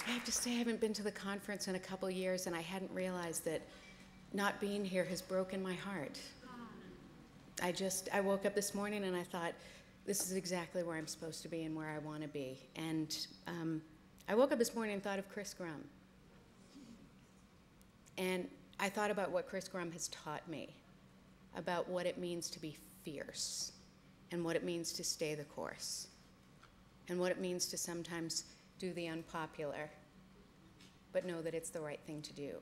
I have to say I haven't been to the conference in a couple years, and I hadn't realized that not being here has broken my heart. I woke up this morning and I thought, this is exactly where I'm supposed to be and where I want to be. And I woke up this morning and thought of Chris Grum. And I thought about what Chris Grum has taught me, about what it means to be fierce, and what it means to stay the course, and what it means to sometimes do the unpopular, but know that it's the right thing to do.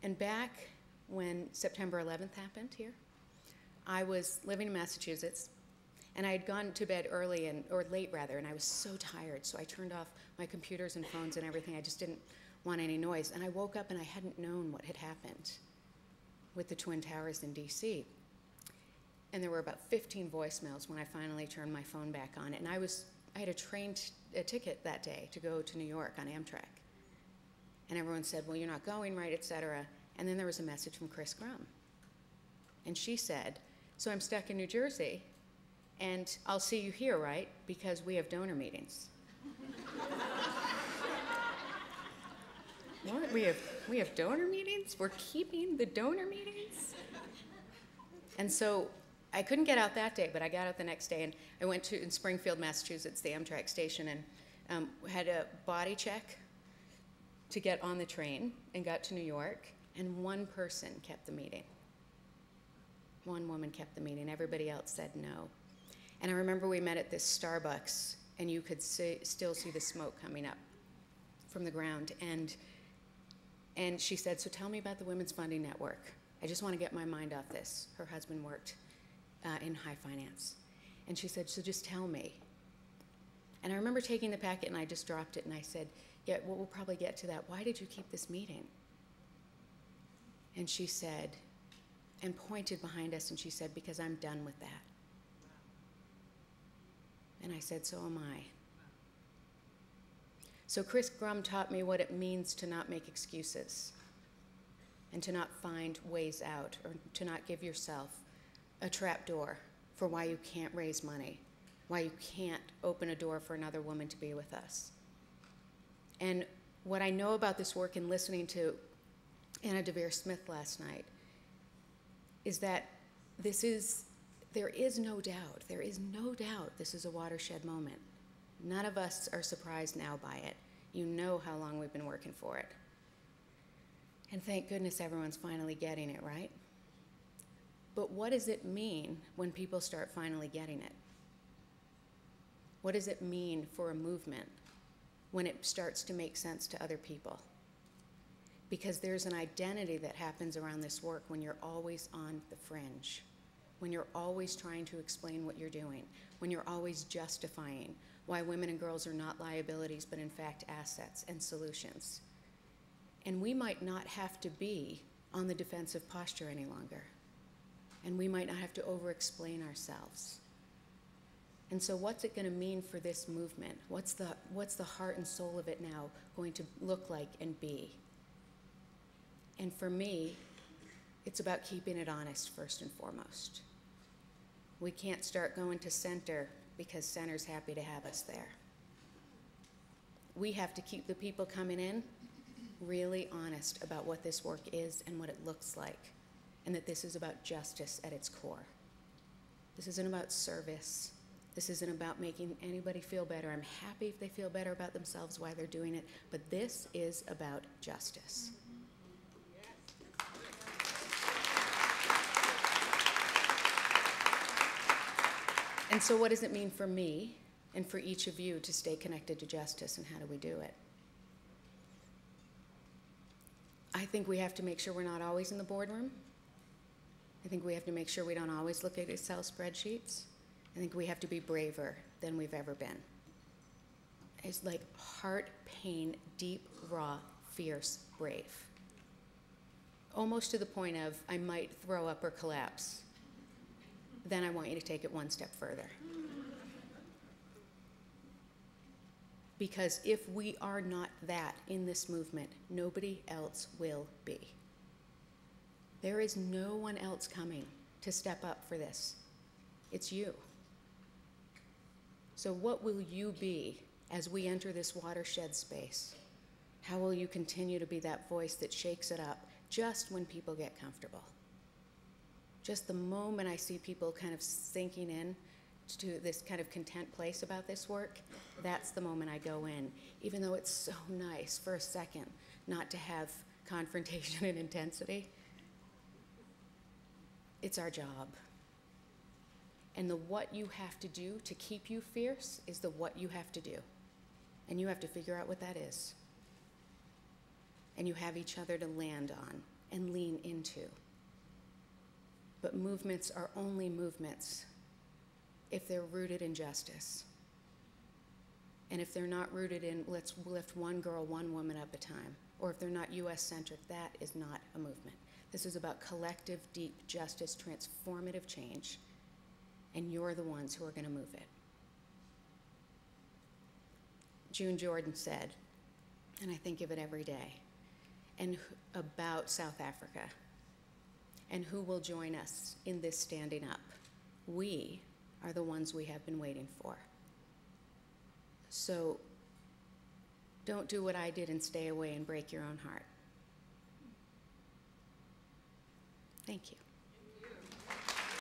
And back when September 11th happened here, I was living in Massachusetts, and I had gone to bed early, or late rather, and I was so tired, so I turned off my computers and phones and everything. I just didn't want any noise. And I woke up and I hadn't known what had happened with the Twin Towers in DC. And there were about 15 voicemails when I finally turned my phone back on. And I had a ticket that day to go to New York on Amtrak. And everyone said, well, you're not going, right, et cetera. And then there was a message from Chris Grum. And she said, so I'm stuck in New Jersey, and I'll see you here, right? Because we have donor meetings. What? We have donor meetings? We're keeping the donor meetings? And so I couldn't get out that day, but I got out the next day, and I went to, in Springfield, Massachusetts, the Amtrak station, and had a body check to get on the train, and got to New York, and one person kept the meeting. One woman kept the meeting. Everybody else said no. And I remember we met at this Starbucks, and you could still see the smoke coming up from the ground. And she said, so tell me about the Women's Funding Network. I just want to get my mind off this. Her husband worked in high finance. And she said, so just tell me. And I remember taking the packet, and I just dropped it, and I said, yeah, well, we'll probably get to that. Why did you keep this meeting? And she said, and pointed behind us, and she said, because I'm done with that. And I said, so am I. So Chris Grum taught me what it means to not make excuses, and to not find ways out, or to not give yourself a trap door for why you can't raise money, why you can't open a door for another woman to be with us. And what I know about this work, in listening to Anna DeVere Smith last night, is that there is no doubt this is a watershed moment. None of us are surprised now by it. You know how long we've been working for it. And thank goodness everyone's finally getting it, right? But what does it mean when people start finally getting it? What does it mean for a movement when it starts to make sense to other people? Because there's an identity that happens around this work when you're always on the fringe, when you're always trying to explain what you're doing, when you're always justifying why women and girls are not liabilities, but in fact assets and solutions. And we might not have to be on the defensive posture any longer. And we might not have to over-explain ourselves. And so what's it going to mean for this movement? What's the heart and soul of it now going to look like and be? And for me, it's about keeping it honest first and foremost. We can't start going to center because center's happy to have us there. We have to keep the people coming in really honest about what this work is and what it looks like, and that this is about justice at its core. This isn't about service. This isn't about making anybody feel better. I'm happy if they feel better about themselves while they're doing it, but this is about justice. And so what does it mean for me and for each of you to stay connected to justice, and how do we do it? I think we have to make sure we're not always in the boardroom. I think we have to make sure we don't always look at Excel spreadsheets. I think we have to be braver than we've ever been. It's like heart, pain, deep, raw, fierce, brave. Almost to the point of, I might throw up or collapse. Then I want you to take it one step further. Because if we are not that in this movement, nobody else will be. There is no one else coming to step up for this. It's you. So what will you be as we enter this watershed space? How will you continue to be that voice that shakes it up just when people get comfortable? Just the moment I see people kind of sinking in to this kind of content place about this work, that's the moment I go in, even though it's so nice for a second not to have confrontation and intensity. It's our job. And the what you have to do to keep you fierce is the what you have to do. And you have to figure out what that is. And you have each other to land on and lean into. But movements are only movements if they're rooted in justice. And if they're not rooted in, let's lift one girl, one woman at a time, or if they're not US-centric, that is not a movement. This is about collective, deep justice, transformative change, and you're the ones who are going to move it. June Jordan said, and I think of it every day, and about South Africa, and who will join us in this standing up. We are the ones we have been waiting for. So don't do what I did and stay away and break your own heart. Thank you.